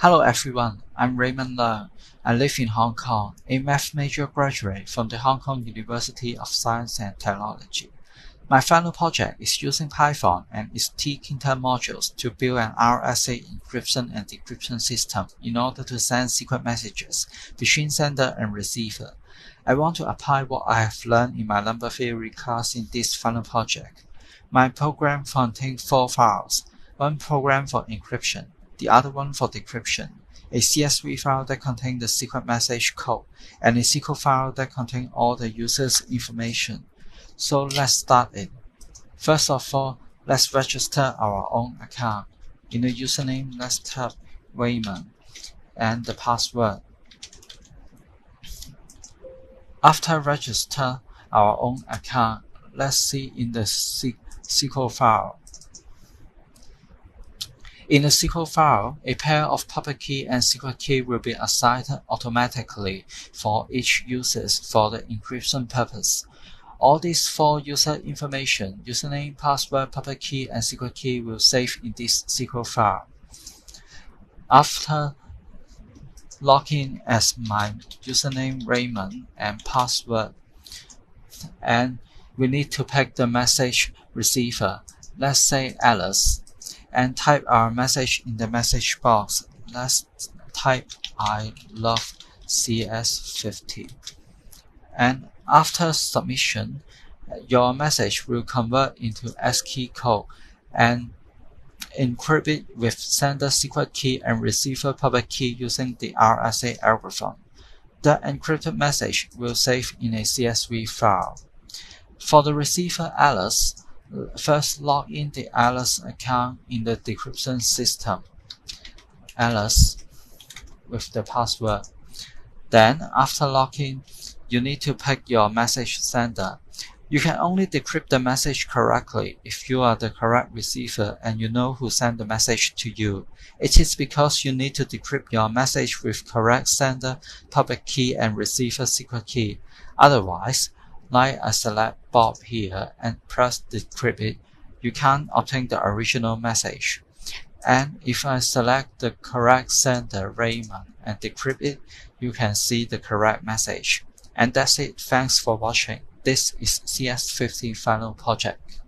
Hello everyone, I'm Raymond Leung. I live in Hong Kong, a math major graduate from the Hong Kong University of Science and Technology. My final project is using Python and its tkinter modules to build an RSA encryption and decryption system in order to send secret messages between sender and receiver. I want to apply what I have learned in my number theory class in this final project. My program contains 4 files, one program for encryption, the other one for decryption, a CSV file that contains the secret message code, and a SQL file that contains all the user's information. So let's start it. First of all, let's register our own account. In the username, let's type Raymond and the password. After register our own account, let's see in the SQL file. In the SQL file, a pair of public key and secret key will be assigned automatically for each user for the encryption purpose. All these 4 user information, username, password, public key, and secret key will save in this SQL file. After login as my username Raymond and password, and we need to pick the message receiver, let's say Alice, and type our message in the message box. Let's type I love CS50. And after submission, your message will convert into ASCII code and encrypt it with sender secret key and receiver public key using the RSA algorithm. The encrypted message will save in a CSV file. For the receiver Alice, first log in the Alice account in the decryption system, Alice, with the password. Then, after login, you need to pick your message sender. You can only decrypt the message correctly if you are the correct receiver and you know who sent the message to you. It is because you need to decrypt your message with correct sender, public key, and receiver secret key. Otherwise, like I select Bob here and press decrypt it, you can't obtain the original message. And if I select the correct sender Raymond and decrypt it, you can see the correct message. And that's it. Thanks for watching. This is CS50 final project.